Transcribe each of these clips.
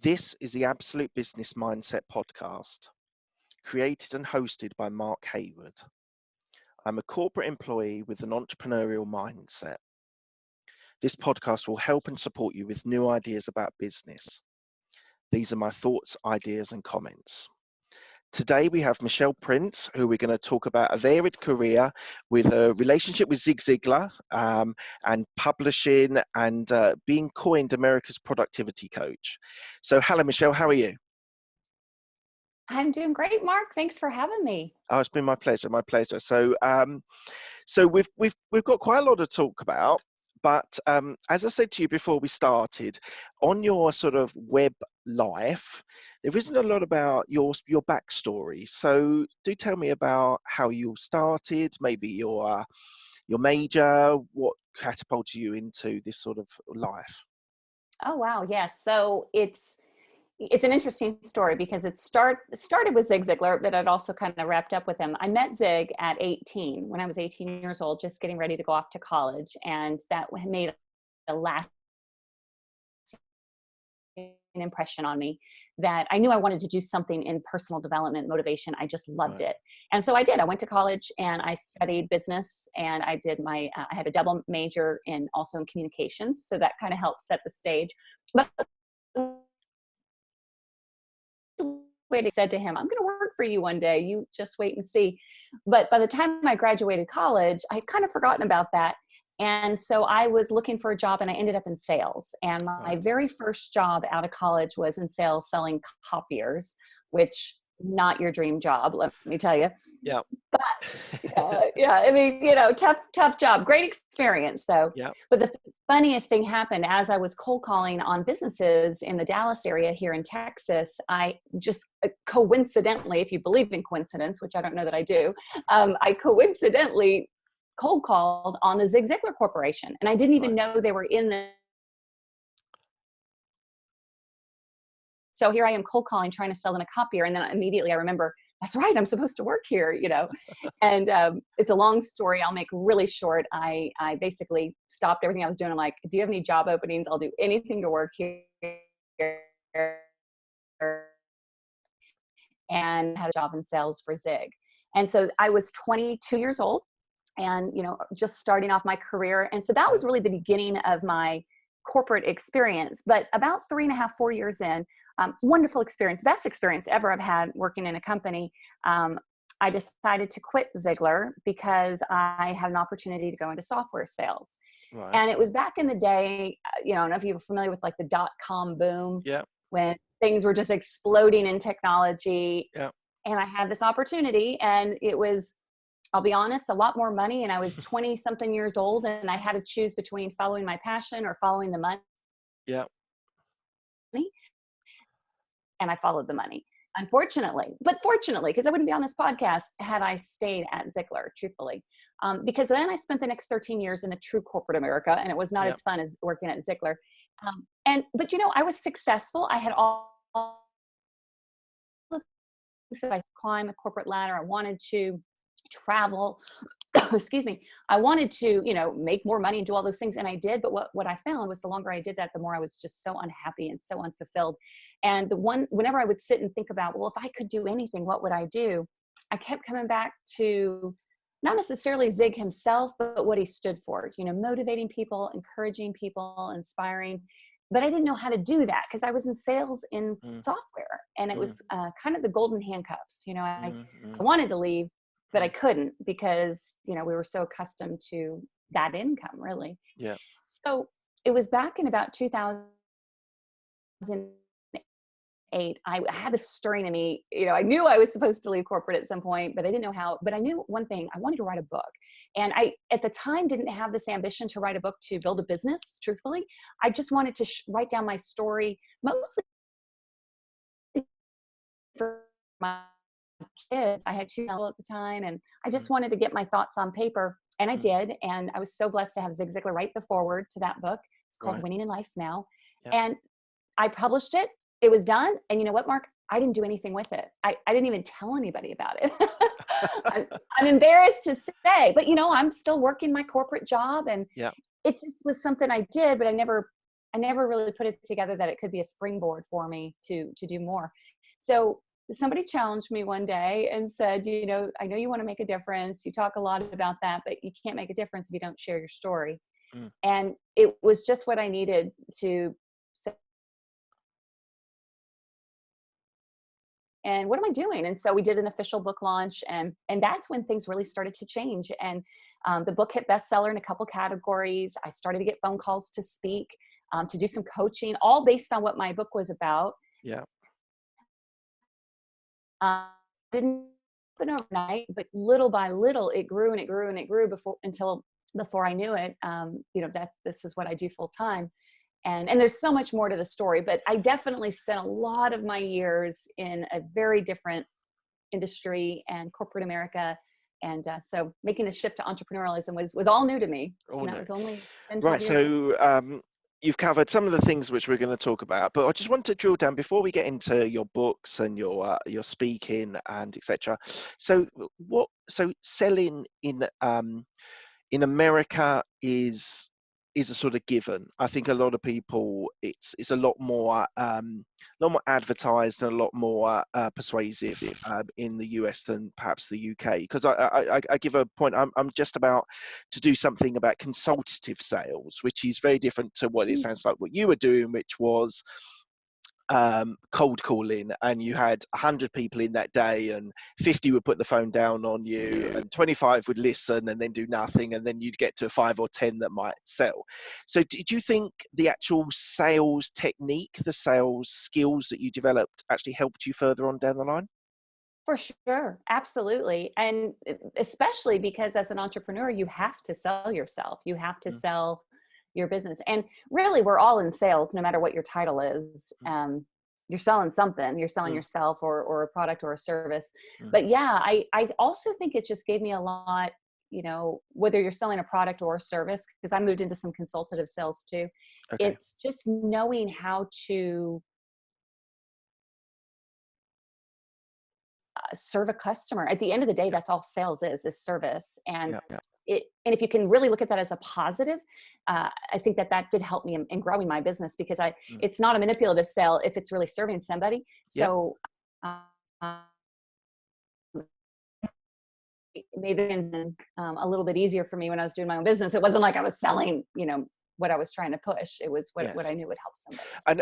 This is the Absolute Business Mindset podcast, created and hosted by Mark Hayward. I'm a corporate employee with an entrepreneurial mindset. This podcast will help and support you with new ideas about business. These are my thoughts, ideas, and comments. Today we have Michelle Prince, who we're going to talk about a varied career with a relationship with Zig Ziglar and publishing and being coined America's productivity coach. So hello, Michelle, how are you? I'm doing great, Mark. Thanks for having me. Oh, it's been my pleasure, my pleasure. So we've got quite a lot to talk about, but as I said to you before we started, on your sort of web life, there isn't a lot about your backstory. So do tell me about how you started, maybe your major, what catapulted you into this sort of life. Oh, wow. Yes. So it's an interesting story because it started with Zig Ziglar, but it also kind of wrapped up with him. I met Zig at 18, when I was 18 years old, just getting ready to go off to college. And that made a lasting impression on me that I knew I wanted to do something in personal development, motivation. I just loved Right. it. And so I did. I went to college and I studied business, and I did I had a double major also in communications. So that kind of helped set the stage. But I said to him, I'm going to work for you one day. You just wait and see. But by the time I graduated college, I had kind of forgotten about that. And so I was looking for a job and I ended up in sales. And my Right. very first job out of college was in sales selling copiers, which not your dream job, let me tell you. Yeah. But yeah, I mean, tough job. Great experience though. Yeah. But the funniest thing happened as I was cold calling on businesses in the Dallas area here in Texas. I just coincidentally, if you believe in coincidence, which I don't know that I do, I coincidentally cold called on the Zig Ziglar Corporation. And I didn't even Right. know they were in the. So here I am cold calling, trying to sell them a copier. And then immediately I remember, that's right, I'm supposed to work here, And it's a long story. I'll make really short. I basically stopped everything I was doing. I'm like, do you have any job openings? I'll do anything to work here. And had a job in sales for Zig. And so I was 22 years old and, just starting off my career. And so that Right. was really the beginning of my corporate experience. But about 3.5, 4 years in, wonderful experience, best experience ever I've had working in a company. I decided to quit Ziglar because I had an opportunity to go into software sales. Right. And it was back in the day, I don't know if you're familiar with like the dot-com boom, Yeah. when things were just exploding in technology. Yeah. And I had this opportunity, and it was, I'll be honest, a lot more money. And I was 20 something years old, and I had to choose between following my passion or following the money. Yeah. And I followed the money, unfortunately. But fortunately, because I wouldn't be on this podcast had I stayed at Ziglar, truthfully. Because then I spent the next 13 years in the true corporate America, and it was not Yeah. as fun as working at Ziglar. But I was successful. I had all the things that I climb a corporate ladder. I wanted to travel. Excuse me. I wanted to, make more money and do all those things. And I did. But what I found was the longer I did that, the more I was just so unhappy and so unfulfilled. And whenever I would sit and think about, well, if I could do anything, what would I do? I kept coming back to not necessarily Zig himself, but what he stood for, motivating people, encouraging people, inspiring. But I didn't know how to do that because I was in sales in Mm, software, and it mm, was kind of the golden handcuffs. mm, I mm, wanted to leave, but I mm. couldn't because, we were so accustomed to that income, really. Yeah. So it was back in about 2008. I had this stirring in me. I knew I was supposed to leave corporate at some point, but I didn't know how. But I knew one thing: I wanted to write a book. And I, at the time, didn't have this ambition to write a book to build a business. Truthfully, I just wanted to write down my story, mostly for my kids. I had two at the time, and I just Mm, wanted to get my thoughts on paper. And I mm. did. And I was so blessed to have Zig Ziglar write the foreword to that book. It's called Right. Winning in Life Now. Yeah. And I published it. It was done. And you know what, Mark? I didn't do anything with it. I didn't even tell anybody about it. I, I'm embarrassed to say, but I'm still working my corporate job, and Yeah. it just was something I did, but I never I never really put it together that it could be a springboard for me to do more. So somebody challenged me one day and said, you know, I know you want to make a difference. You talk a lot about that, but you can't make a difference if you don't share your story. Mm. And it was just what I needed to say. And what am I doing? And so we did an official book launch, and that's when things really started to change. And the book hit bestseller in a couple categories. I started to get phone calls to speak, to do some coaching, all based on what my book was about. Yeah. Didn't happen overnight, but little by little, it grew and it grew and it grew before I knew it. You know, that this is what I do full time. And there's so much more to the story, but I definitely spent a lot of my years in a very different industry and corporate America. And so making the shift to entrepreneurialism was all new to me. Oh, And that no. was only 10, 12 Right. years ago. So you've covered some of the things which we're going to talk about, but I just want to drill down before we get into your books and your speaking and etc. So so selling in America is a sort of given. I think a lot of people, it's a lot more advertised and a lot more persuasive in the US than perhaps the UK. Because I give a point. I'm just about to do something about consultative sales, which is very different to what it sounds like what you were doing, which was cold calling, and you had 100 people in that day, and 50 would put the phone down on you, and 25 would listen and then do nothing, and then you'd get to 5 or 10 that might sell. So did you think the actual sales technique, the sales skills that you developed actually helped you further on down the line? For sure. Absolutely. And especially because as an entrepreneur, you have to sell yourself. You have to Mm, sell your business. And really, we're all in sales, no matter what your title is. mm, You're selling something. You're selling mm, yourself or a product or a service. mm. But yeah, I also think it just gave me a lot, you know, whether you're selling a product or a service, because I moved into some consultative sales too. Okay. It's just knowing how to serve a customer. At the end of the day, Yeah. that's all sales is service. And Yeah. Yeah. and if you can really look at that as a positive, I think that did help me in growing my business, because Mm. it's not a manipulative sale if it's really serving somebody. Yeah. So uh, it made it a little bit easier for me when I was doing my own business. It wasn't like I was selling, you know, what I was trying to push. It was what Yes. I knew would help somebody. And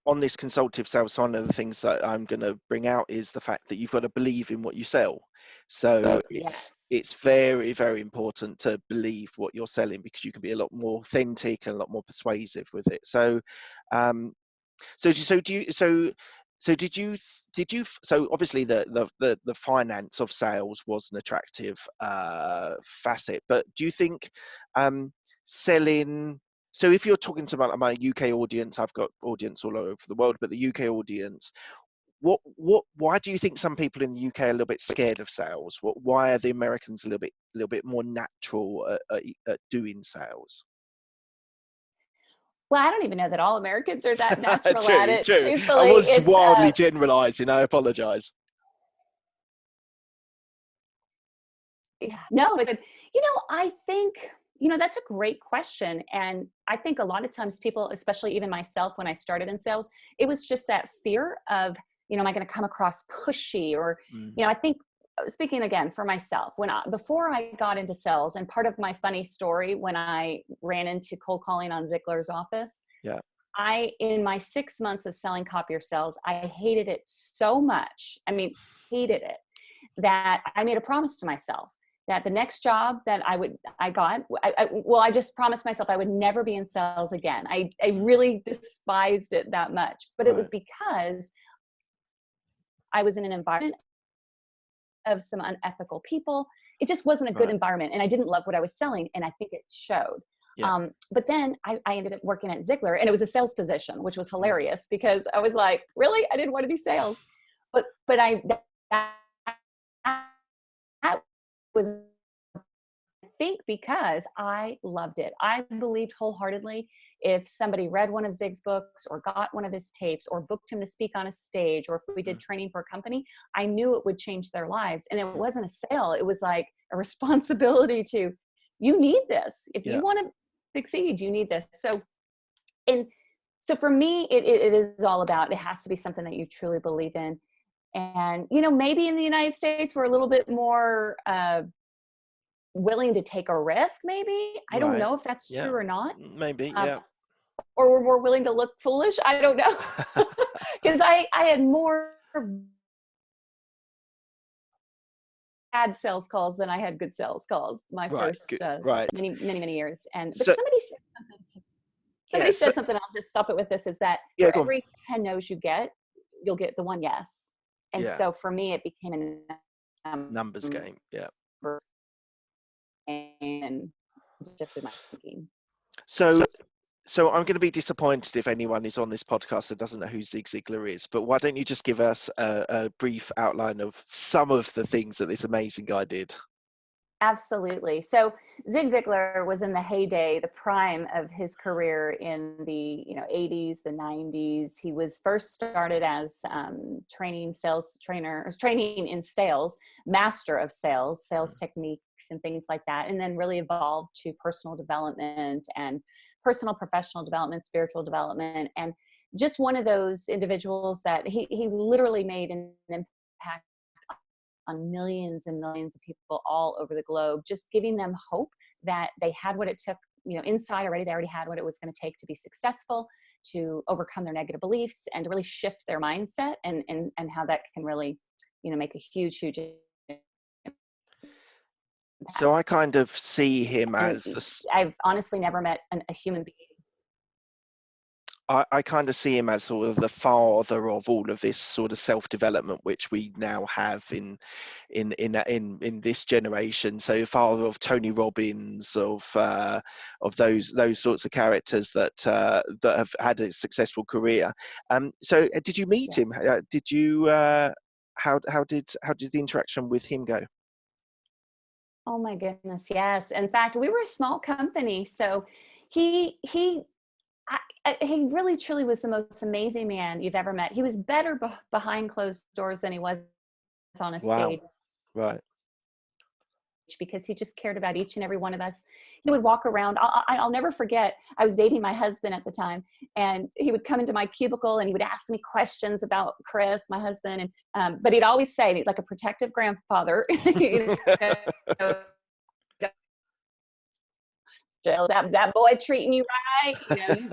on this consultative sales, one of the things that I'm going to bring out is the fact that you've got to believe in what you sell. So Yes. it's very, very important to believe what you're selling, because you can be a lot more authentic and a lot more persuasive with it. So um, so do you so did you so obviously the finance of sales was an attractive facet, but do you think selling, so if you're talking to my UK audience, I've got audience all over the world, but the UK audience, why do you think some people in the UK are a little bit scared of sales? Why are the Americans a little bit more natural at doing sales? Well, I don't even know that all Americans are that natural at True, it. true. I Truthfully, was it's wildly generalizing. I apologize. yeah, no, it's, you know, I think, you know, that's a great question. And I think a lot of times people, especially even myself, when I started in sales, it was just that fear of, you know, am I going to come across pushy? Or, Mm, you know, I think speaking again for myself, before I got into sales, and part of my funny story when I ran into cold calling on Ziglar's office, yeah. in my 6 months of selling copier sales, I hated it so much. I mean, hated it, that I made a promise to myself that the next job that I just promised myself I would never be in sales again. I Mm, really despised it that much, but it right. was because I was in an environment of some unethical people. It just wasn't a good Right. environment, and I didn't love what I was selling, and I think it showed. Yeah. But then I ended up working at Ziglar, and it was a sales position, which was Mm, hilarious because I was like, really? I didn't want to do sales. But that was, I think, because I loved it. I believed wholeheartedly if somebody read one of Zig's books or got one of his tapes or booked him to speak on a stage, or if we did mm, training for a company, I knew it would change their lives. And it mm. wasn't a sale. It was like a responsibility to, you need this. If Yeah. you want to succeed, you need this. So And so for me, it is all about, it has to be something that you truly believe in. And, maybe in the United States, we're a little bit more willing to take a risk, maybe. I don't Right. know if that's Yeah. true or not. Maybe. Um, Yeah. or we're more willing to look foolish. I don't know. Because I had more bad sales calls than I had good sales calls my Right. first Good. Right. many, many, many years. But So yeah. somebody So said something, I'll just stop it with this, is that yeah. for Go on. every 10 no's you get, you'll get the one yes. And Yeah. so for me, it became Numbers a game. Yeah. and shifted my thinking. So So I'm going to be disappointed if anyone is on this podcast that doesn't know who Zig Ziglar is. But why don't you just give us a brief outline of some of the things that this amazing guy did? Absolutely. So Zig Ziglar was in the heyday, the prime of his career in the 80s, the 90s. He was first started as training in sales, master of sales techniques and things like that, and then really evolved to personal development and personal professional development, spiritual development, and just one of those individuals that he literally made an impact on millions and millions of people all over the globe, just giving them hope that they had what it took, inside already. They already had what it was going to take to be successful, to overcome their negative beliefs, and to really shift their mindset, and how that can really, make a huge, huge impact. So I kind of see him And as I've honestly never met a human being. I kind of see him as sort of the father of all of this sort of self-development, which we now have in this generation. So father of Tony Robbins, of those sorts of characters that have had a successful career. So did you meet him? Yes. Did you? How did the interaction with him go? Oh my goodness, yes. In fact, we were a small company, so he he really truly was the most amazing man you've ever met. He was better behind closed doors than he was on a Wow. stage, Right. because he just cared about each and every one of us. He would walk around. I'll never forget, I was dating my husband at the time, and he would come into my cubicle and he would ask me questions about Chris, my husband. And but he'd always say, like a protective grandfather, know, is that boy treating you right?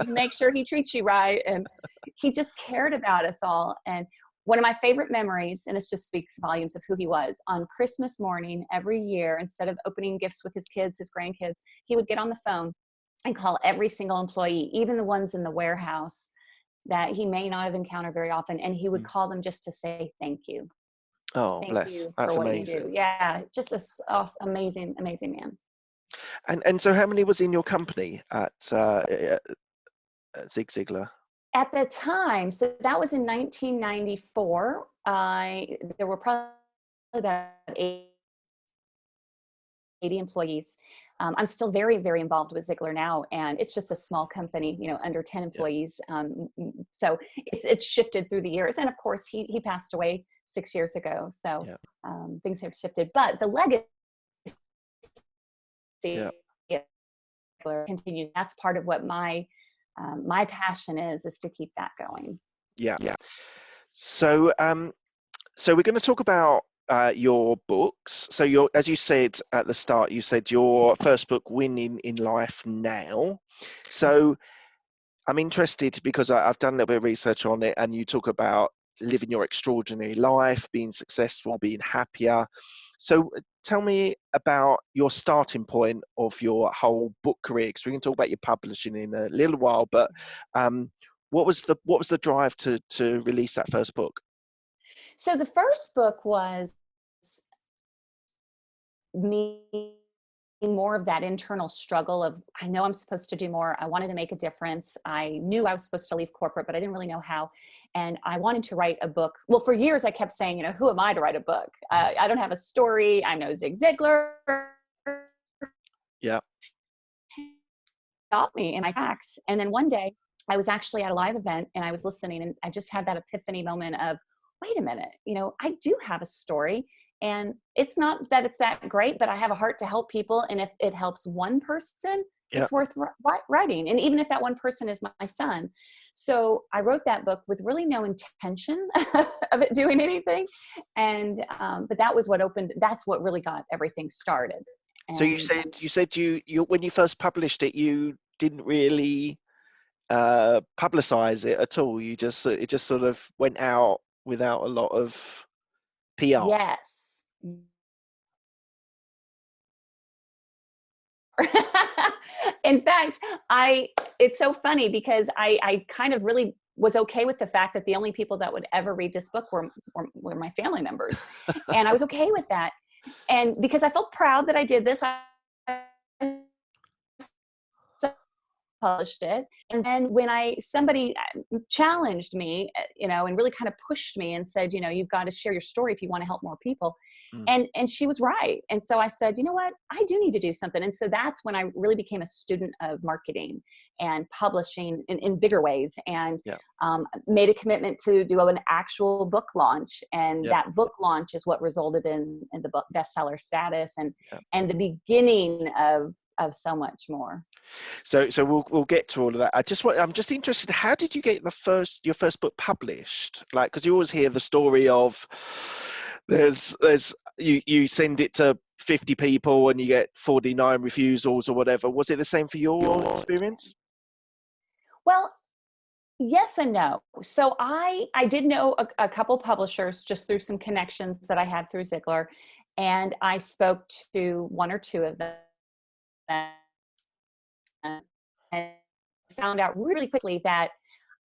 You make sure he treats you right. And he just cared about us all. And one of my favorite memories, and this just speaks volumes of who he was, on Christmas morning every year, instead of opening gifts with his kids, his grandkids, he would get on the phone and call every single employee, even the ones in the warehouse that he may not have encountered very often. And he would call them just to say thank you. Oh, Thank bless. you for That's what you do. amazing. Yeah, just an amazing, amazing man. And so how many was in your company at Zig Ziglar? At the time, so that was in 1994, there were probably about 80 employees. I'm still very, very involved with Ziglar now, and it's just a small company, under 10 Yeah. employees. So it's shifted through the years. And of course, he passed away 6 years ago. So Yeah. things have shifted. But the legacy Yeah. continues. That's part of what my passion is to keep that going. Yeah. So so we're going to talk about your books. So as you said at the start, you said your first book, Winning in Life Now. So I'm interested because I've done a little bit of research on it, and you talk about living your extraordinary life, being successful, being happier. So tell me about your starting point of your whole book career, because we can talk about your publishing in a little while. But what was the drive to release that first book? So the first book was me, more of that internal struggle of, I know I'm supposed to do more. I wanted to make a difference. I knew I was supposed to leave corporate, but I didn't really know how. And I wanted to write a book. Well, for years I kept saying, who am I to write a book? I don't have a story. I'm no Zig Ziglar. Yeah. Stopped me in my tracks. And then one day I was actually at a live event and I was listening, and I just had that epiphany moment of, wait a minute, I do have a story, and it's not that it's that great, but I have a heart to help people. And if it helps one person, Yeah. it's worth writing. And even if that one person is my son. So I wrote that book with really no intention of it doing anything. And, but that's what really got everything started. So And you said you when you first published it, you didn't really publicize it at all. It just sort of went out without a lot of PR. yes. In fact, it's so funny because I kind of really was okay with the fact that the only people that would ever read this book were my family members. And I was okay with that. And because I felt proud that I did this, I published it. And then when somebody challenged me, and really kind of pushed me and said, you've got to share your story if you want to help more people. Mm. And she was right. And so I said, you know what, I do need to do something. And so that's when I really became a student of marketing and publishing in bigger ways, and Yeah. made a commitment to do an actual book launch. And Yeah. that book launch is what resulted in the book bestseller status and Yeah. the beginning of so much more. So we'll get to all of that. I'm just interested. How did you get your first book published? Like, because you always hear the story of you send it to 50 people and you get 49 refusals or whatever. Was it the same for your experience? Well, yes and no. So I did know a couple publishers just through some connections that I had through Ziglar, and I spoke to one or two of them and found out really quickly that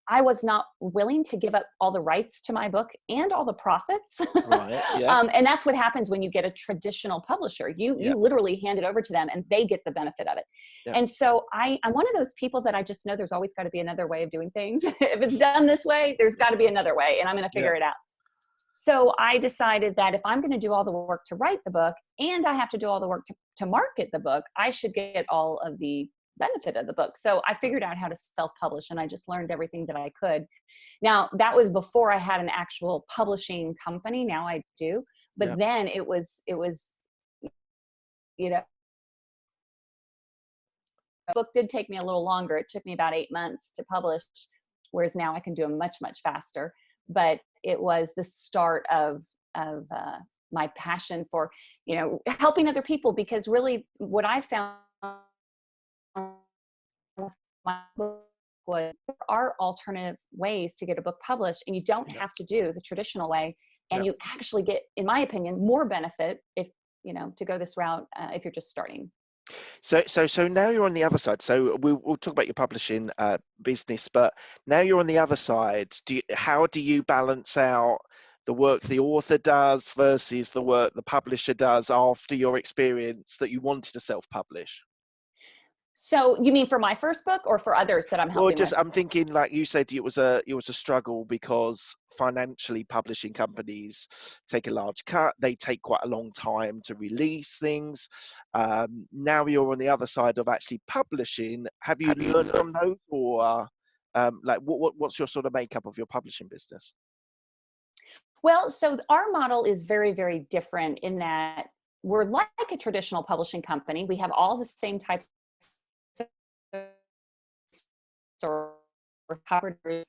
I was not willing to give up all the rights to my book and all the profits. Right. Yeah. And that's what happens when you get a traditional publisher. You literally hand it over to them and they get the benefit of it. Yeah. And so I'm one of those people that I just know there's always got to be another way of doing things. If it's done this way, there's got to be another way, and I'm going to figure it out. So I decided that if I'm going to do all the work to write the book and I have to do all the work to market the book, I should get all of the benefit of the book. So I figured out how to self-publish, and I just learned everything that I could. Now, that was before I had an actual publishing company. Now I do. But then it was, the book did take me a little longer. It took me about 8 months to publish, whereas now I can do them much, much faster. But it was the start of my passion for, helping other people, because really what I found my book was there are alternative ways to get a book published, and you don't have to do the traditional way, and you actually get, in my opinion, more benefit if to go this route if you're just starting. So now you're on the other side. So we'll talk about your publishing business, but now you're on the other side. How do you balance out the work the author does versus the work the publisher does after your experience that you wanted to self-publish? So you mean for my first book or for others that I'm helping with? I'm thinking, like you said, it was a struggle because financially publishing companies take a large cut. They take quite a long time to release things. Now you're on the other side of actually publishing. Have you learned from those, or what's your sort of makeup of your publishing business? Well, so our model is very, very different in that we're like a traditional publishing company. We have all the same types or covers,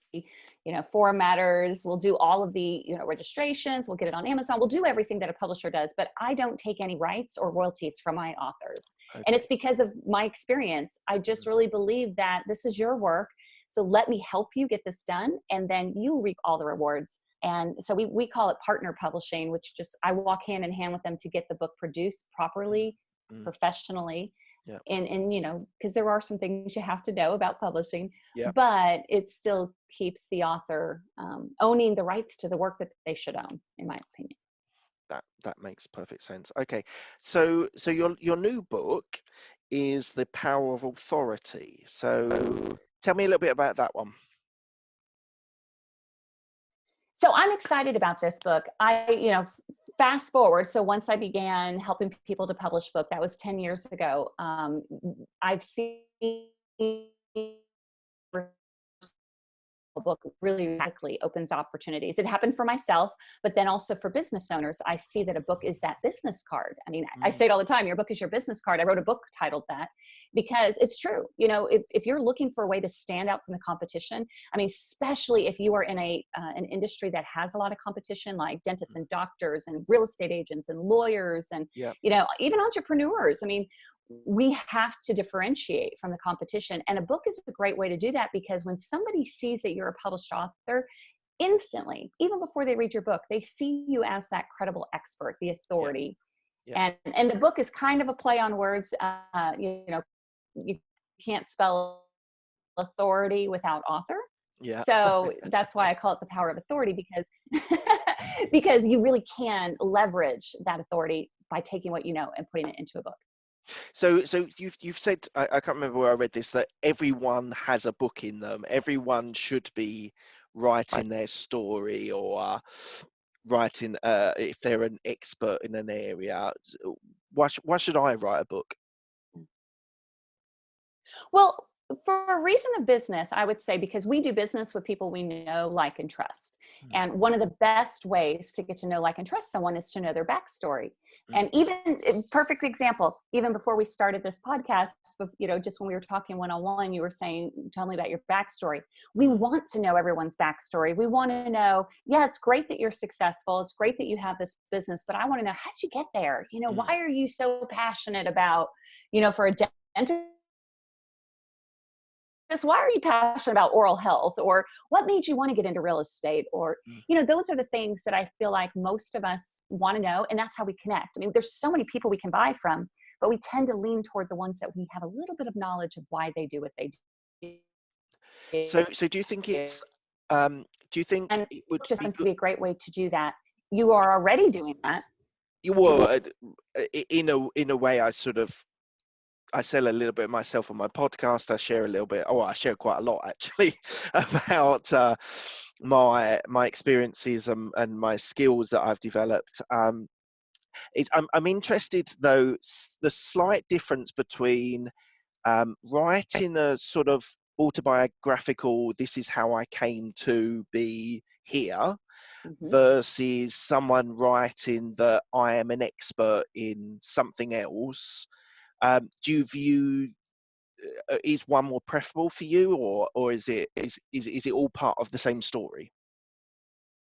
formatters. We'll do all of the, registrations. We'll get it on Amazon. We'll do everything that a publisher does, but I don't take any rights or royalties from my authors. Okay. And it's because of my experience. I just really believe that this is your work. So let me help you get this done, and then you reap all the rewards. And so we call it partner publishing, which just, I walk hand in hand with them to get the book produced properly, professionally. Yeah. And because there are some things you have to know about publishing, but it still keeps the author owning the rights to the work that they should own, in my opinion. That makes perfect sense. Okay, so your new book is The Power of Authority. So tell me a little bit about that one. So I'm excited about this book. Fast forward. So once I began helping people to publish book, that was 10 years ago. I've seen book really radically opens opportunities. It happened for myself, but then also for business owners. I see that a book is that business card. I mean, I say it all the time, your book is your business card. I wrote a book titled that because it's true. You know, if you're looking for a way to stand out from the competition, I mean, especially if you are in an industry that has a lot of competition, like dentists and doctors and real estate agents and lawyers and, Yeah. you know, even entrepreneurs. I mean, we have to differentiate from the competition. And a book is a great way to do that, because when somebody sees that you're a published author, instantly, even before they read your book, they see you as that credible expert, the authority. Yeah. And the book is kind of a play on words. You know, you can't spell authority without author. Yeah. So that's why I call it the power of authority, because because you really can leverage that authority by taking what you know and putting it into a book. So you've said, I can't remember where I read this, that everyone has a book in them. Everyone should be writing their story, or writing if they're an expert in an area. Why should I write a book? Well, for a reason of business, I would say because we do business with people we know, like, and trust. Mm, And one of the best ways to get to know, like, and trust someone is to know their backstory. mm, And even, perfect example, even before we started this podcast, you know, just when we were talking one-on-one, you were saying, tell me about your backstory. We mm, want to know everyone's backstory. We want to know, yeah, it's great that you're successful. It's great that you have this business, but I want to know, how'd you get there? You know, mm, why are you so passionate about, you know, for a dentist, just why are you passionate about oral health, or what made you want to get into real estate, or, mm. you know, those are the things that I feel like most of us want to know, and that's how we connect. I mean, there's so many people we can buy from, but we tend to lean toward the ones that we have a little bit of knowledge of why they do what they So do you think do. it's do you think And it it would just be happens to good? be a great way to do that. You are already doing that. Well, in a way, I sell a little bit of myself on my podcast. I share a little bit. Oh, I share quite a lot actually about my experiences and my skills that I've developed. I'm interested though, the slight difference between writing a sort of autobiographical, this is how I came to be here, Mhm. versus someone writing that I am an expert in something else. Do you view, is one more preferable for you, or is it all part of the same story?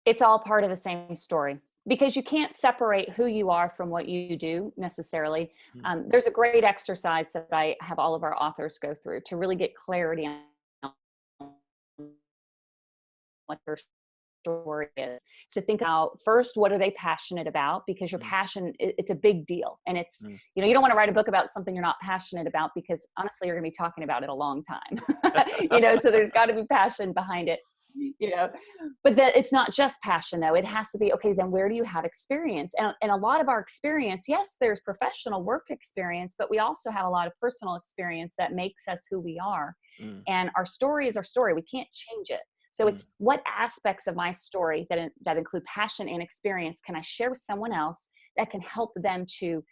It's all part of the same story, because you can't separate who you are from what you do necessarily. Mm, There's a great exercise that I have all of our authors go through to really get clarity on what their story is. To think about first, what are they passionate about? Because your mm, passion, it's a big deal. And it's, mm. you know, you don't want to write a book about something you're not passionate about, because honestly, you're going to be talking about it a long time. You know, so there's got to be passion behind it, you know. But that it's not just passion though. It has to be, okay, then where do you have experience? And a lot of our experience, yes, there's professional work experience, but we also have a lot of personal experience that makes us who we are. Mm, And our story is our story. We can't change it. So mm. it's what aspects of my story that include passion and experience can I share with someone else that can help them to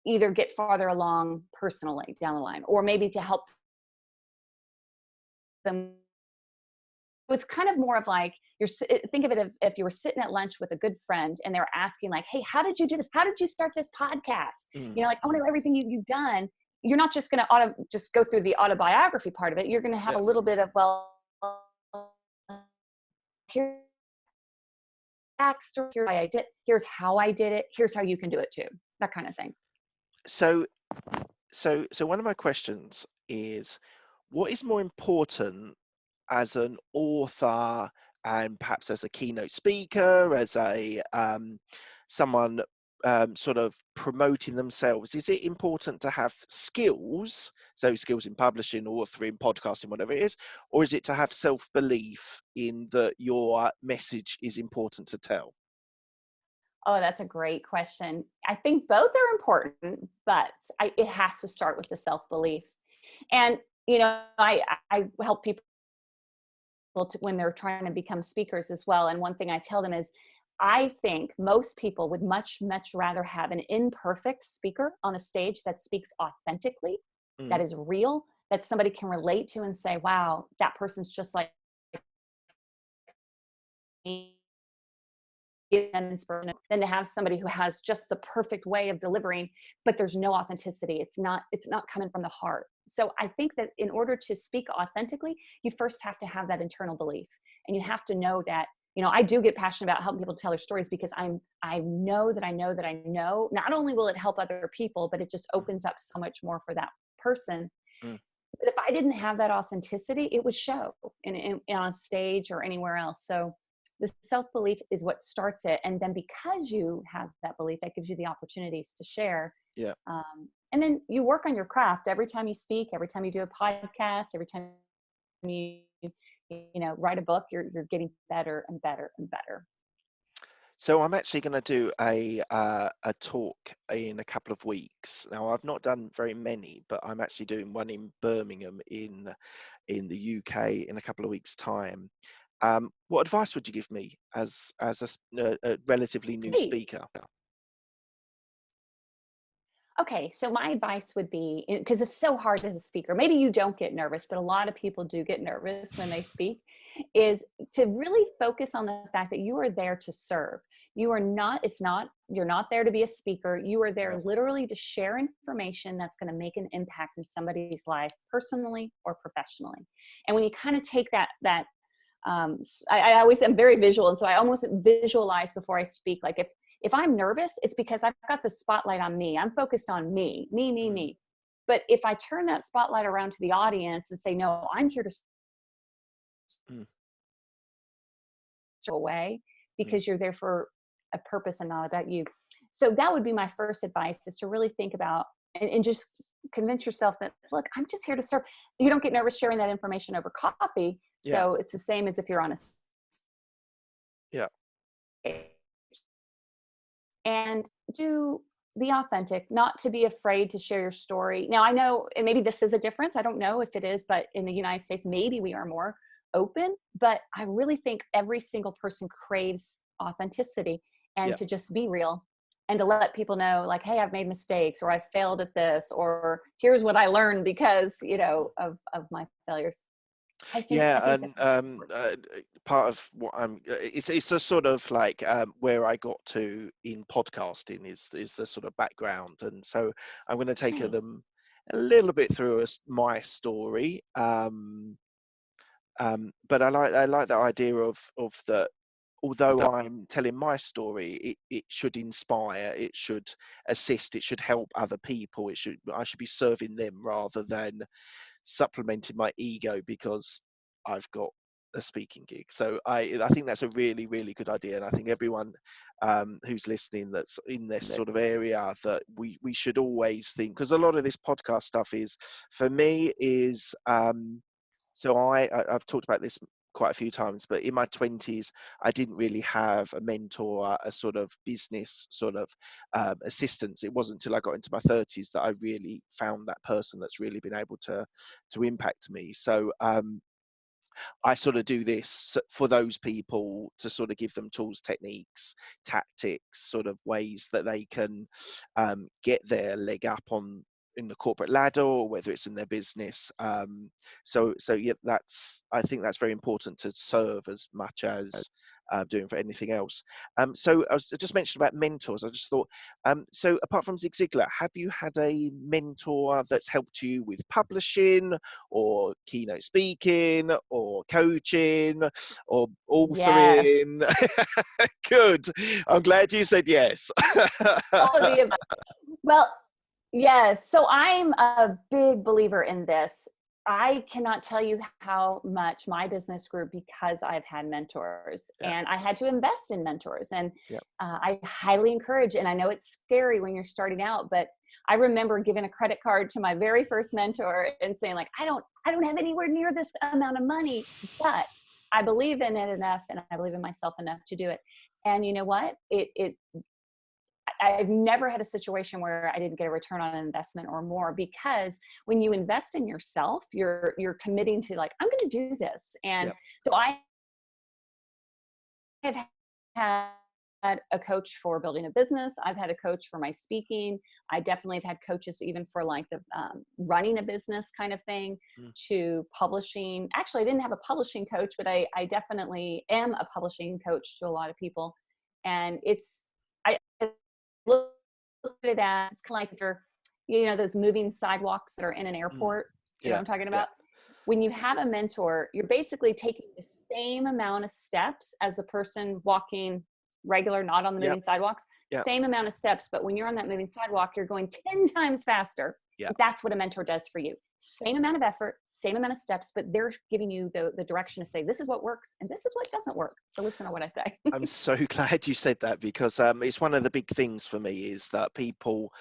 either get farther along personally down the line, or maybe to help them. It's kind of more of like, think of it as if you were sitting at lunch with a good friend and they're asking like, hey, how did you do this? How did you start this podcast? Mm, You know, like, I want to know everything you've done. You're not just going to just go through the autobiography part of it. You're going to have yeah. a little bit of, well, here's backstory, here's why I did, here's how I did it, here's how you can do it too. That kind of thing. So so one of my questions is, what is more important as an author, and perhaps as a keynote speaker, as a someone sort of promoting themselves? Is it important to have skills, so skills in publishing, authoring, podcasting, whatever it is, or is it to have self-belief in that your message is important to tell? Oh, that's a great question. I think both are important, but it has to start with the self-belief. And, you know, I help people when they're trying to become speakers as well. And one thing I tell them is, I think most people would much rather have an imperfect speaker on a stage that speaks authentically, that Mm, is real, that somebody can relate to and say, wow, that person's just like inspiration than to have somebody who has just the perfect way of delivering, but there's no authenticity. It's not coming from the heart. So I think that in order to speak authentically, you first have to have that internal belief, and you have to know that, I do get passionate about helping people tell their stories, because I know that I know that I know not only will it help other people, but it just opens up so much more for that person. Mm. But if I didn't have that authenticity, it would show on stage or anywhere else. So the self-belief is what starts it. And then because you have that belief, that gives you the opportunities to share. Yeah. And then you work on your craft every time you speak, every time you do a podcast, every time you, write a book, you're getting better and better and better. So I'm actually going to do a talk in a couple of weeks. Now I've not done very many, but I'm actually doing one in Birmingham in the UK in a couple of weeks' time. What advice would you give me as a relatively new Great. speaker? Okay, so my advice would be, because it's so hard as a speaker, maybe you don't get nervous, but a lot of people do get nervous when they speak, is to really focus on the fact that you are there to serve. You're not there to be a speaker. You are there Yeah. literally to share information that's going to make an impact in somebody's life, personally or professionally. And when you kind of take I always am very visual, and so I almost visualize before I speak. Like if I'm nervous, it's because I've got the spotlight on me. I'm focused on me, me, me, Mm. me. But if I turn that spotlight around to the audience and say, no, I'm here to Mm. show away, Mm. because you're there for a purpose and not about you. So that would be my first advice, is to really think about and just convince yourself that, look, I'm just here to serve. You don't get nervous sharing that information over coffee. Yeah. So it's the same as if you're on a Yeah. stage. And do be authentic, not to be afraid to share your story. Now, I know, and maybe this is a difference, I don't know if it is, but in the United States, maybe we are more open. But I really think every single person craves authenticity, and Yeah. to just be real, and to let people know, like, hey, I've made mistakes, or I've failed at this, or here's what I learned because, of my failures. I Yeah, think and that's important. part of what it's a sort of like where I got to in podcasting is the sort of background, and so I'm going to take Nice. them a little bit through my story. But I like that idea of that. Although I'm telling my story, it should inspire, it should assist, it should help other people. I should be serving them rather than supplementing my ego because I've got a speaking gig. So I think that's a really, really good idea, and I think everyone who's listening that's in this sort of area, that we should always think, because a lot of this podcast stuff is, for me, is so I've talked about this quite a few times, but in my 20s, I didn't really have a mentor, a sort of business sort of assistance. It wasn't until I got into my 30s that I really found that person that's really been able to impact me. So I sort of do this for those people to sort of give them tools, techniques, tactics, sort of ways that they can get their leg up on in the corporate ladder, or whether it's in their business. So yeah, I think that's very important to serve as much as doing for anything else. So I just mentioned about mentors. I just thought, so apart from Zig Ziglar, have you had a mentor that's helped you with publishing, or keynote speaking, or coaching, or Yes. authoring? Good. I'm glad you said yes. All of the above. Well, yes. So I'm a big believer in this. I cannot tell you how much my business grew because I've had mentors, Yeah, and I had to invest in mentors. And yeah, I highly encourage, and I know it's scary when you're starting out, but I remember giving a credit card to my very first mentor and saying, like, I don't have anywhere near this amount of money, but I believe in it enough, and I believe in myself enough to do it. And you know what? I've never had a situation where I didn't get a return on an investment or more, because when you invest in yourself, you're committing to, like, I'm going to do this. And yeah, so I have had a coach for building a business. I've had a coach for my speaking. I definitely have had coaches even for like the running a business kind of thing, Mm. to publishing. Actually, I didn't have a publishing coach, but I definitely am a publishing coach to a lot of people. And I look at it as, it's kind of like if you're, those moving sidewalks that are in an Mm. airport, you know Yeah. what I'm talking Yeah. about? When you have a mentor, you're basically taking the same amount of steps as the person walking regular, not on the Yep. moving sidewalks, Yep. same amount of steps, but when you're on that moving sidewalk, you're going 10 times faster. Yeah. That's what a mentor does for you. Same amount of effort, same amount of steps, but they're giving you the direction to say, this is what works and this is what doesn't work. So listen to what I say. I'm so glad you said that, because it's one of the big things for me is that people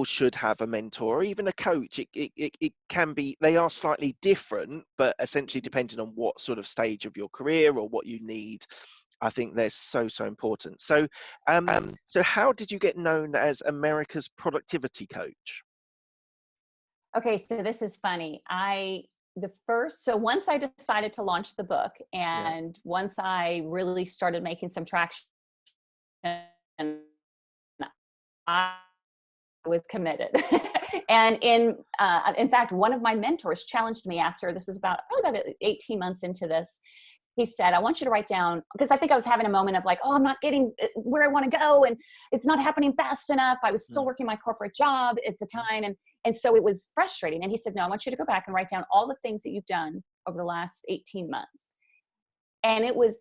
should have a mentor or even a coach. It can be, they are slightly different, but essentially depending on what sort of stage of your career or what you need, I think they're so important. So so how did you get known as America's productivity coach? Okay, so this is funny. So once I decided to launch the book, Yeah. and once I really started making some traction, I was committed. And in fact, one of my mentors challenged me after, this was probably about 18 months into this. He said, I want you to write down, because I think I was having a moment of like, oh, I'm not getting where I want to go, and it's not happening fast enough. I was still Mm. working my corporate job at the time. And so it was frustrating. And he said, no, I want you to go back and write down all the things that you've done over the last 18 months. And it was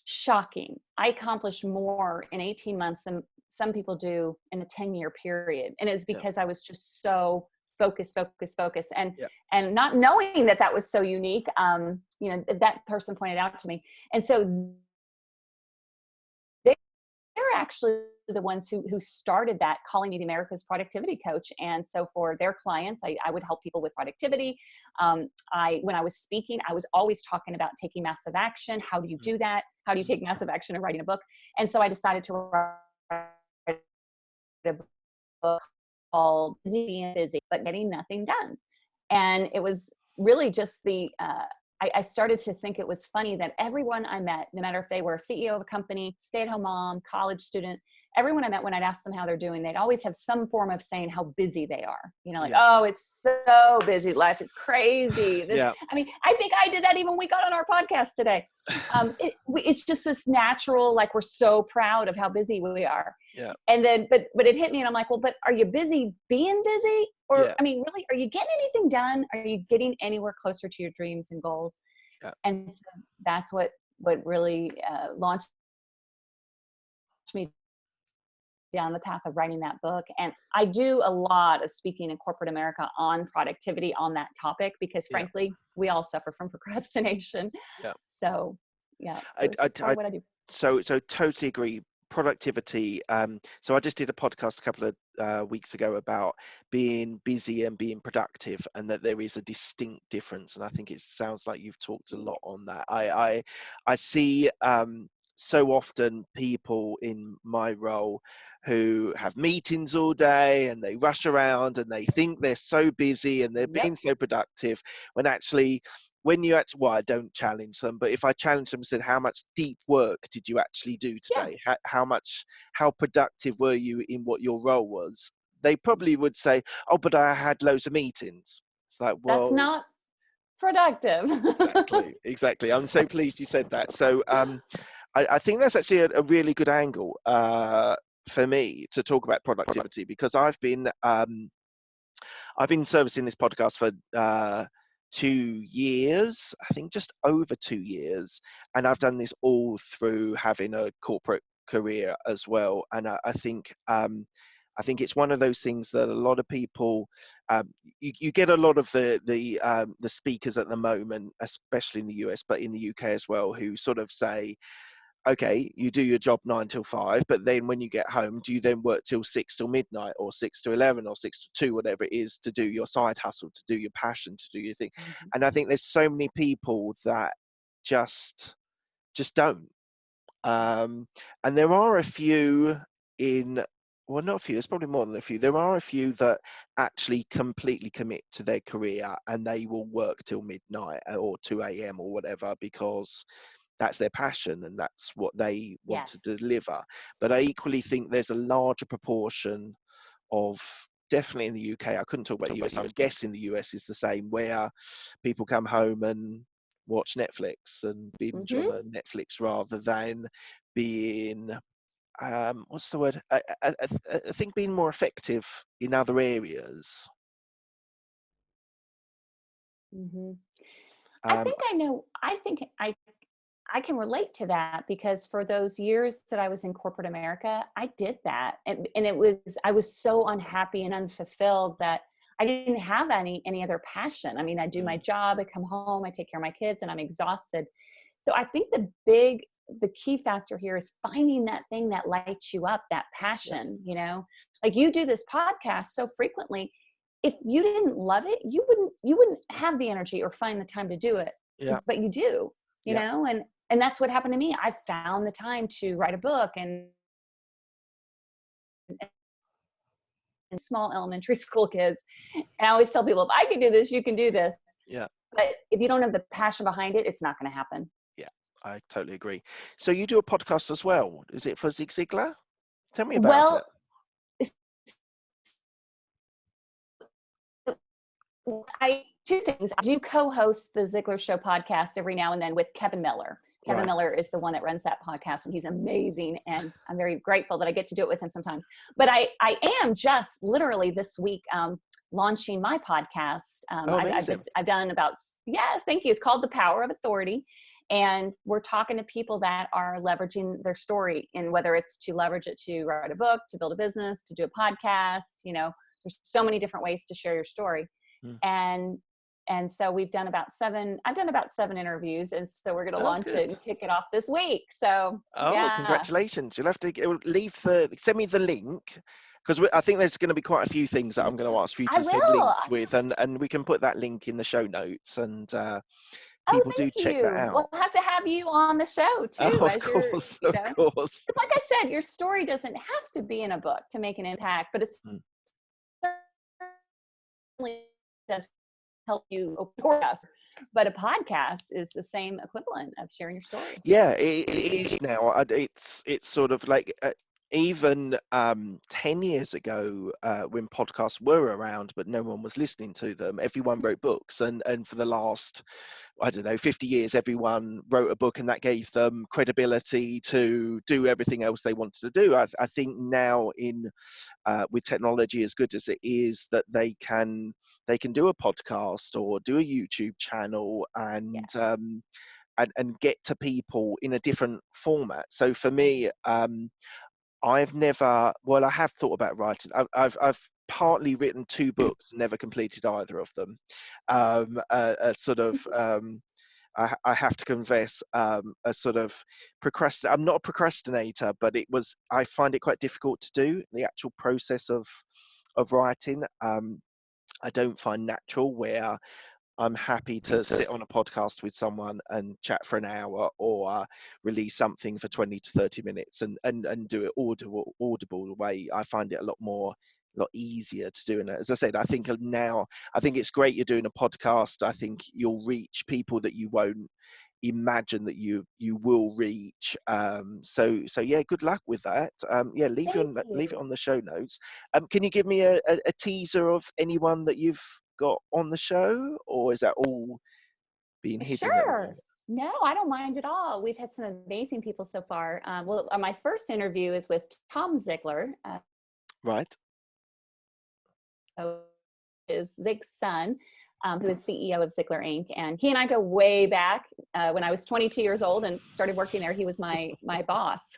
shocking. I accomplished more in 18 months than some people do in a 10-year period. And it was Yeah. because I was just so focused, Yeah. and not knowing that was so unique. That person pointed out to me. And so they're actually the ones who started that, calling me the America's productivity coach. And so for their clients, I would help people with productivity. When I was speaking, I was always talking about taking massive action. How do you Mm. do that? How do you take massive action in writing a book? And so I decided to write a book called Busy Being Busy, but Getting Nothing Done. And it was really just I started to think it was funny that everyone I met, no matter if they were CEO of a company, stay-at-home mom, college student, everyone I met, when I'd ask them how they're doing, they'd always have some form of saying how busy they are. Like, Yeah. oh, it's so busy. Life is crazy. Yeah. I mean, I think I did that even when we got on our podcast today. It's just this natural, like, we're so proud of how busy we are. Yeah. And then, but it hit me, and I'm like, well, but are you busy being busy? Or, Yeah. I mean, really, are you getting anything done? Are you getting anywhere closer to your dreams and goals? Yeah. And so that's what really launched me down the path of writing that book. And I do a lot of speaking in corporate America on productivity, on that topic, because Yeah. frankly, we all suffer from procrastination. Yeah. So yeah, so I, it's just part I, of what I do. so totally agree. Productivity. So I just did a podcast a couple of weeks ago about being busy and being productive, and that there is a distinct difference. And I think it sounds like you've talked a lot on that. I see so often people in my role who have meetings all day and they rush around and they think they're so busy and they're being Yep. so productive, when actually, when you actually, well, I don't challenge them, but if I challenge them and said, how much deep work did you actually do Yeah. today? How productive were you in what your role was? They probably would say, oh, but I had loads of meetings. It's like, That's well, not productive. exactly. I'm so pleased you said that. So I think that's actually a really good angle for me to talk about productivity, because I've been servicing this podcast for 2 years, I think just over 2 years, and I've done this all through having a corporate career as well. And I think it's one of those things that a lot of people, you get a lot of the speakers at the moment, especially in the US, but in the UK as well, who sort of say, okay, you do your job 9 till 5, but then when you get home, do you then work till 6 till midnight, or 6 to 11, or 6 to 2, whatever it is, to do your side hustle, to do your passion, to do your thing? Mhm. And I think there's so many people that just don't. And there are a few well, not a few, it's probably more than a few. There are a few that actually completely commit to their career and they will work till midnight or 2 a.m. or whatever, because that's their passion and that's what they want to Yes. deliver. But I equally think there's a larger proportion of, definitely in the UK, I couldn't talk about the US, I was guessing the US is the same, where people come home and watch Netflix and binge on Hmm. a Netflix rather than being, what's the word? I think being more effective in other areas. Hmm. I Um, think I know. I think I can relate to that because for those years that I was in corporate America, I did that. And it was, I was so unhappy and unfulfilled that I didn't have any other passion. I mean, I do my mm, job, I come home, I take care of my kids, and I'm exhausted. So I think the key factor here is finding that thing that lights you up, that yeah, passion, like you do this podcast so frequently. If you didn't love it, you wouldn't have the energy or find the time to do it, yeah, but you do, yeah. and that's what happened to me. I found the time to write a book and small elementary school kids. And I always tell people, if I can do this, you can do this. Yeah, But if you don't have the passion behind it, it's not going to happen. yeah, I totally agree. So you do a podcast as well. Is it for Zig Ziglar? Tell me about it. Well, I two things. I do co-host the Ziegler Show podcast every now and then with Kevin Miller. Kevin Right. Miller is the one that runs that podcast, and he's amazing. And I'm very grateful that I get to do it with him sometimes. But I am just literally this week launching my podcast. Oh, amazing. I've done about, yes, thank you. It's called The Power of Authority. And we're talking to people that are leveraging their story, and whether it's to leverage it to write a book, to build a business, to do a podcast, there's so many different ways to share your story. Mm. And so I've done about 7 interviews, and so we're going to Oh, launch it good. and kick it off this week. So Oh, yeah, congratulations. You'll have to send me the link, because I think there's going to be quite a few things that I'm going to ask for you I to send will. links with, and we can put that link in the show notes, and Oh, people do thank check that you. out. We'll have to have you on the show Oh, too, of as you're, course, of course. like I said, your story doesn't have to be in a book to make an impact, but it's Mm. certainly does help you open doors. But a podcast is the same equivalent of sharing your story. Yeah, it is now. It's sort of like, even 10 years ago, when podcasts were around, but no one was listening to them, everyone wrote books. And for the last, I don't know, 50 years, everyone wrote a book, and that gave them credibility to do everything else they wanted to do. I think now, with technology as good as it is, that they can do a podcast or do a YouTube channel, Yes. and get to people in a different format. So for me, I've never, well, I have thought about writing. I've partly written 2 books, never completed either of them. A sort of, I have to confess, a sort of I'm not a procrastinator, but I find it quite difficult to do the actual process of writing. I don't find natural, where I'm happy to sit on a podcast with someone and chat for an hour, or release something for 20 to 30 minutes, and do it audible way. I find it a lot easier to do. And as I said, I think it's great you're doing a podcast. I think you'll reach people that you won't imagine that you will reach. So yeah, good luck with that. Yeah, Thank leave it you. on the show notes. Can you give me a teaser of anyone that you've got on the show, or is that all being hidden at the Sure. moment? No, I don't mind at all. We've had some amazing people so far. My first interview is with Tom Ziegler, Right. who is Zig's son, who is CEO of Ziegler Inc. And he and I go way back. When I was 22 years old and started working there, he was my boss,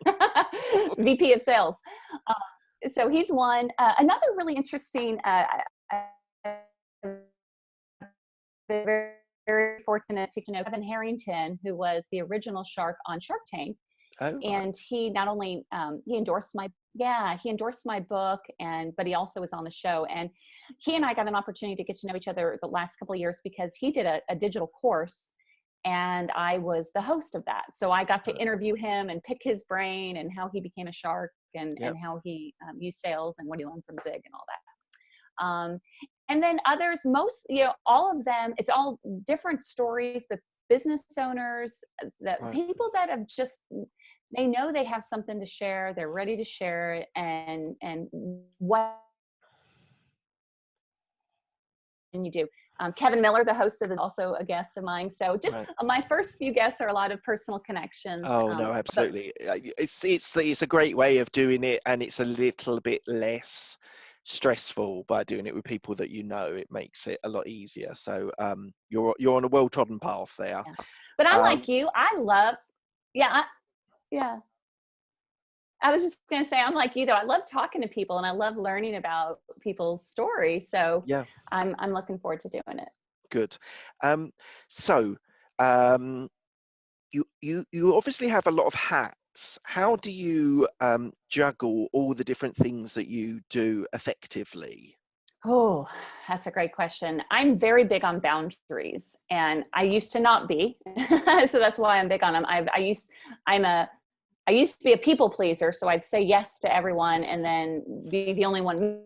VP of sales. So he's one. Another really interesting. Very, very fortunate to know Kevin Harrington, who was the original shark on Shark Tank. Oh, right. And he not only he endorsed my book, but he also was on the show. And he and I got an opportunity to get to know each other the last couple of years because he did a digital course, and I was the host of that. So I got to interview him and pick his brain and how he became a shark, and Yeah. how he used sales and what he learned from Zig and all that. And then others, all of them, it's all different stories, but business owners, that Right. people that have just, they know they have something to share, they're ready to share it, and what can you do? Kevin Miller, the host of, is also a guest of mine. So just Right. my first few guests are a lot of personal connections. Oh no, But absolutely. It's a great way of doing it, and it's a little bit less stressful by doing it with people that you know. It makes it a lot easier. So you're on a well trodden path there. yeah, but I'm Um, like you. I love, yeah, yeah. I was just gonna say, I'm like you though. I love talking to people and I love learning about people's stories. So yeah, I'm looking forward to doing it. good. Um, so um, you obviously have a lot of hats. How do you juggle all the different things that you do effectively? Oh, that's a great question. I'm very big on boundaries, and I used to not be, so that's why I'm big on them. I used to be a people pleaser, so I'd say yes to everyone, and then be the only one.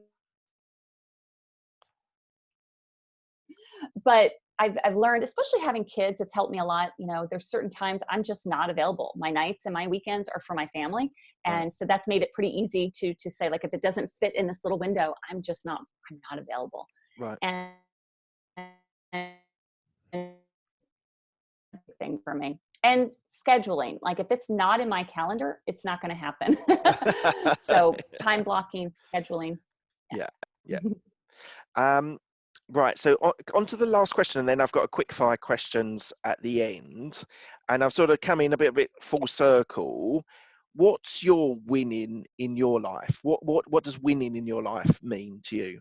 But I've learned, especially having kids, it's helped me a lot. You know, there's certain times I'm just not available. My nights and my weekends are for my family. Right, And so that's made it pretty easy to say, like, if it doesn't fit in this little window, I'm not available. right. And, and thing for me. And scheduling, like if it's not in my calendar, it's not going to happen. So time blocking, scheduling. Yeah, yeah. Yeah. Um, right. So on to the last question, and then I've got a quick fire questions at the end. And I've sort of come in a bit full circle. What's your winning in your life? What does winning in your life mean to you?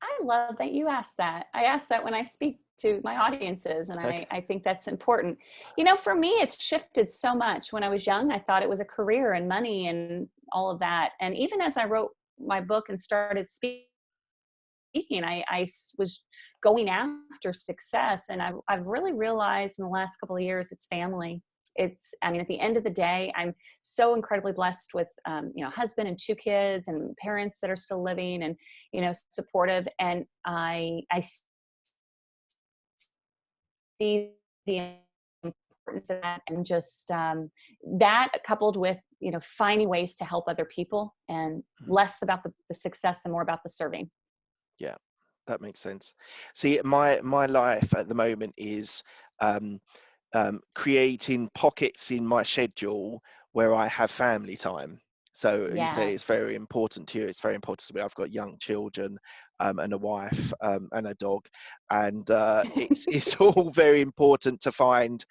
I love that you asked that. I ask that when I speak to my audiences, and Okay. I think that's important. You know, for me, it's shifted so much. When I was young, I thought it was a career and money and all of that. And even as I wrote my book and started speaking, was going after success. And I've really realized in the last couple of years, it's family. I mean, at the end of the day, I'm so incredibly blessed with, you know, husband and two kids and parents that are still living and, you know, supportive. And I see the importance of that, and just that coupled with, you know, finding ways to help other people, and Mhm. less about the success and more about the serving. Yeah, that makes sense. See, my life at the moment is um, creating pockets in my schedule where I have family time. So you say it's Yes. very important to you. It's very important to me. I've got young children and a wife and a dog, and it's all very important to find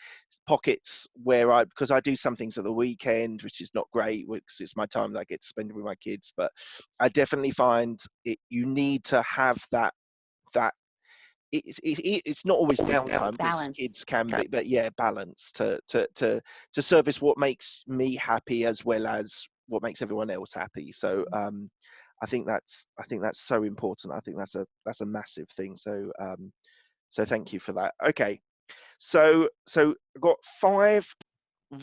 pockets where because I do some things at the weekend, which is not great because it's my time that I get to spend with my kids. But I definitely find you need to have that it's not always downtime because Balance. kids can be, but yeah, balance to service what makes me happy as well as what makes everyone else happy. So I think that's so important. I think that's a massive thing. So thank you for that. Okay, so I've got 5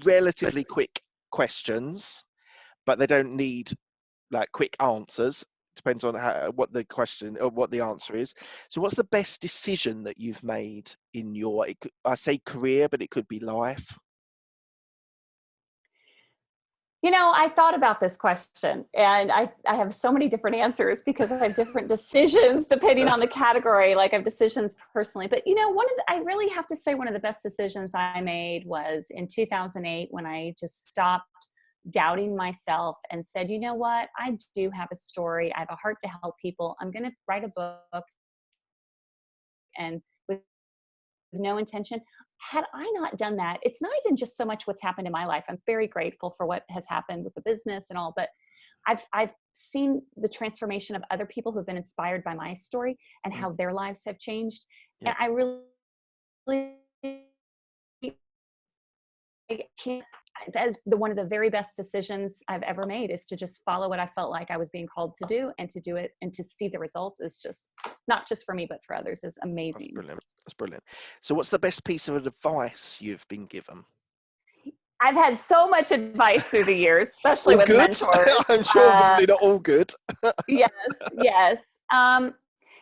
relatively quick questions, but they don't need like quick answers. Depends on what the question or what the answer is. So what's the best decision that you've made in your, I say career, but it could be life? You know, I thought about this question, and I have so many different answers because I have different decisions depending on the category. Like I have decisions personally, but you know, I really have to say one of the best decisions I made was in 2008 when I just stopped doubting myself and said, you know what, I do have a story. I have a heart to help people. I'm going to write a book, and with no intention. Had I not done that, it's not even just so much what's happened in my life. I'm very grateful for what has happened with the business and all, but I've seen the transformation of other people who've been inspired by my story and Mm, how their lives have changed. yeah, And I really can't, that is one of the very best decisions I've ever made, is to just follow what I felt like I was being called to do, and to do it and to see the results is just, not just for me, but for others, is that's amazing. brilliant. That's brilliant. So what's the best piece of advice you've been given? I've had so much advice through the years, especially All with good? mentors. I'm sure Uh, probably not all good. yes, yes.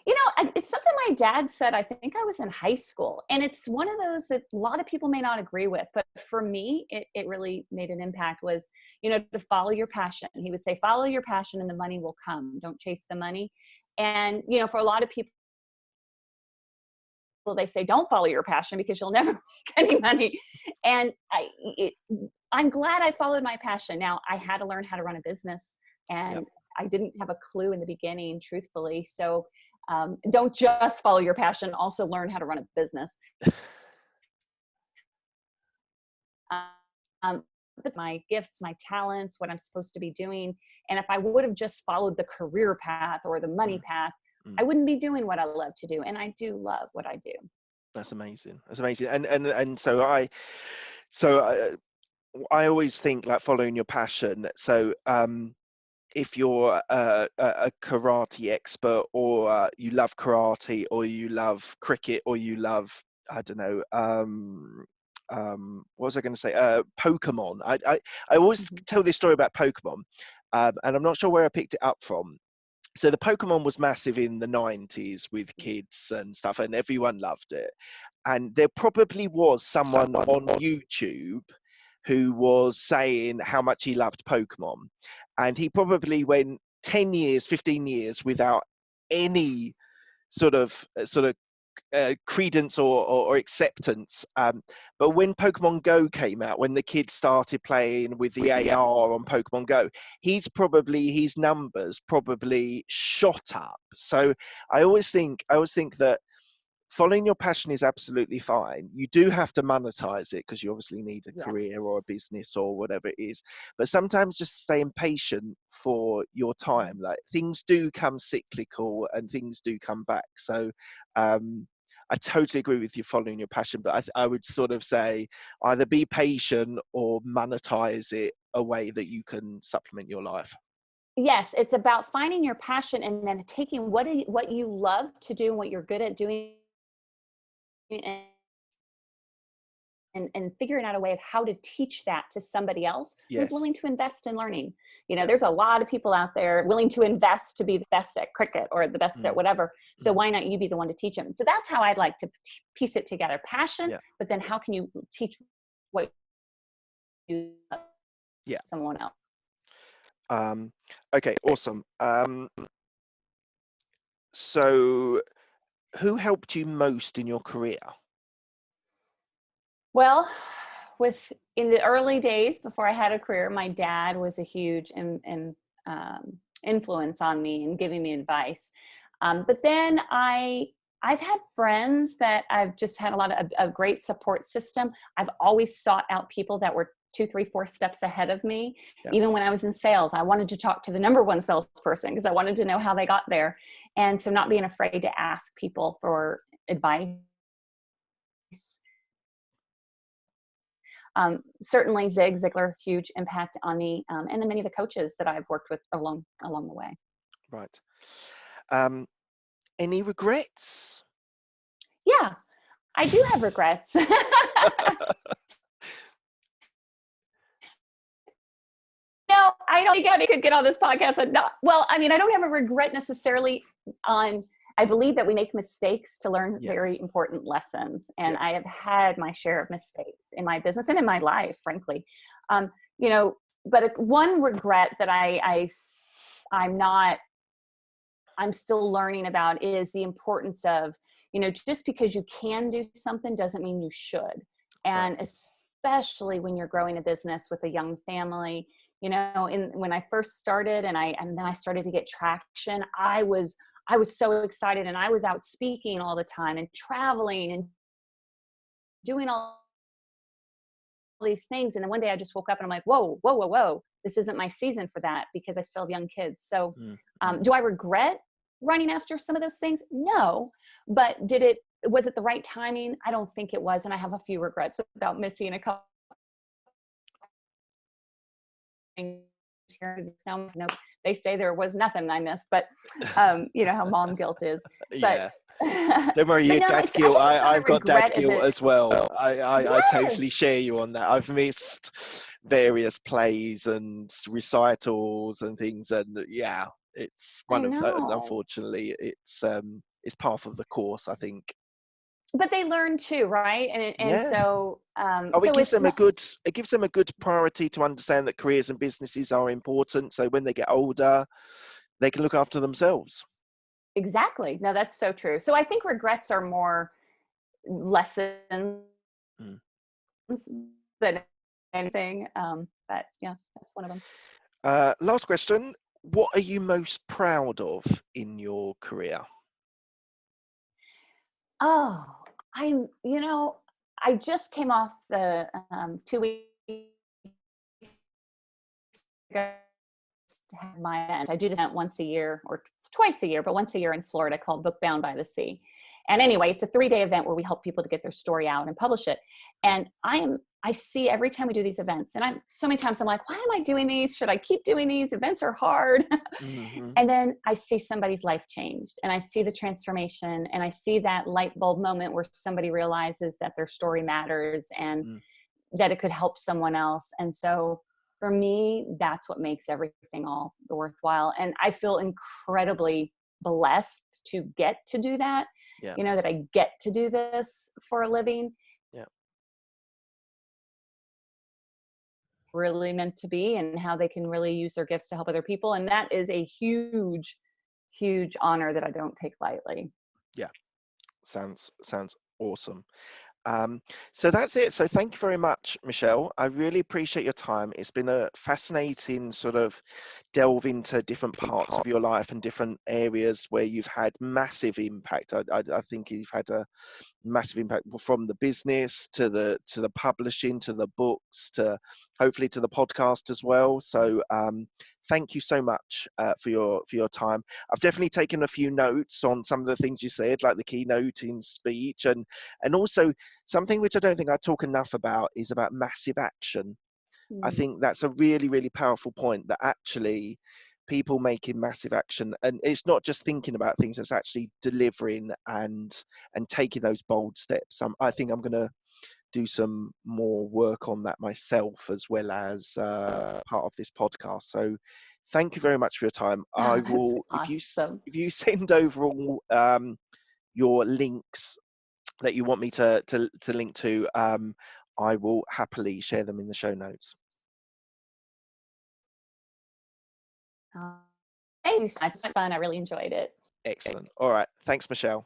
It's something my dad said. I think I was in high school, and it's one of those that a lot of people may not agree with, but for me, it really made an impact. Was, to follow your passion. He would say, follow your passion and the money will come. Don't chase the money. And, for a lot of people, they say, don't follow your passion because you'll never make any money. And I'm glad I followed my passion. Now, I had to learn how to run a business, and Yep. I didn't have a clue in the beginning, truthfully. So don't just follow your passion, also learn how to run a business. But my gifts, my talents, what I'm supposed to be doing. And if I would have just followed the career path or the money path, I wouldn't be doing what I love to do. And I do love what I do. That's amazing. That's amazing. And so I always think, like, following your passion. So if you're a karate expert, or you love karate, or you love cricket, or you love, I don't know, what was I going to say? Pokemon. I always tell this story about Pokemon, and I'm not sure where I picked it up from. So the Pokemon was massive in the 90s with kids and stuff, and everyone loved it. And there probably was someone on YouTube who was saying how much he loved Pokemon. And he probably went 10 years, 15 years without any sort of credence or acceptance. But when Pokemon Go came out, when the kids started playing with the AR on Pokemon Go, his numbers probably shot up. So I always think that following your passion is absolutely fine. You do have to monetize it because you obviously need a career or a business or whatever it is. But sometimes just staying patient for your time. Like, things do come cyclical and things do come back. So I totally agree with you following your passion, but I would sort of say either be patient or monetize it a way that you can supplement your life. Yes, it's about finding your passion and then taking what you love to do and what you're good at doing, and figuring out a way of how to teach that to somebody else who's willing to invest in learning. There's a lot of people out there willing to invest to be the best at cricket or the best at whatever. So why not you be the one to teach them? So that's how I'd like to piece it together. Passion, but then how can you teach what you someone else? Okay, awesome. So who helped you most in your career? Well, in the early days before I had a career, my dad was a huge influence on me and giving me advice. But then I've had friends that I've just had a lot of a great support system. I've always sought out people that were 2, 3, 4 steps ahead of me. Even when I was in sales, I wanted to talk to the number one salesperson because I wanted to know how they got there. And so not being afraid to ask people for advice. Certainly Zig Ziglar, huge impact on me, and then many of the coaches that I've worked with along the way. Right. Any regrets? Yeah, I do have regrets. No, I don't think I could get on this podcast and not. Well, I mean, I don't have a regret necessarily on. I believe that we make mistakes to learn very important lessons. And I have had my share of mistakes in my business and in my life, frankly. But one regret that I'm still learning about is the importance of, just because you can do something doesn't mean you should. And especially when you're growing a business with a young family, when I first started and then I started to get traction, I was so excited, and I was out speaking all the time and traveling and doing all these things. And then one day I just woke up and I'm like, whoa, this isn't my season for that because I still have young kids. So do I regret running after some of those things? No, but was it the right timing? I don't think it was. And I have a few regrets about missing a couple things here. Now, they say there was nothing I missed, but you know how mom guilt is. But, don't worry, you dad guilt. I've got dad guilt as well. I totally share you on that. I've missed various plays and recitals and things, and It's I one of know. unfortunately, it's part of the course, I think. But they learn too, right? And Yeah. so Oh, so it's not it gives them a good priority to understand that careers and businesses are important. So when they get older, they can look after themselves. exactly. No, that's so true. So I think regrets are more lessons Mm. than anything. But yeah, that's one of them. Last question. What are you most proud of in your career? Oh, I just came off the 2 weeks ago to have my event. I do this event once a year or twice a year, but once a year in Florida called Book Bound by the Sea. And anyway, it's a 3-day event where we help people to get their story out and publish it. And I see every time we do these events, and I'm so many times I'm like, why am I doing these? Should I keep doing these? Events are hard. Hmm. And then I see somebody's life changed and I see the transformation and I see that light bulb moment where somebody realizes that their story matters and Mm. that it could help someone else. And so for me, that's what makes everything all worthwhile. And I feel incredibly blessed to get to do that, Yeah, that I get to do this for a living, yeah. really meant to be, and how they can really use their gifts to help other people. And that is a huge, huge honor that I don't take lightly. Yeah, sounds awesome. Um, so that's it. So thank you very much, Michelle. I really appreciate your time. It's been a fascinating sort of delve into different parts of your life and different areas where you've had massive impact. I think you've had a massive impact from the business to the publishing to the books to hopefully to the podcast as well. So thank you so much for your time. I've definitely taken a few notes on some of the things you said, like the keynoting speech, and also something which I don't think I talk enough about is about massive action. I Mm. think that's a really, really powerful point, that actually people making massive action, and it's not just thinking about things, it's actually delivering and taking those bold steps. I think I'm going to do some more work on that myself, as well as part of this podcast. So thank you very much for your time. I That's will, awesome. if you send over all your links that you want me to link to, I will happily share them in the show notes. Uh, Thank you so much. It was fun. I really enjoyed it. Excellent. All right. Thanks, Michelle.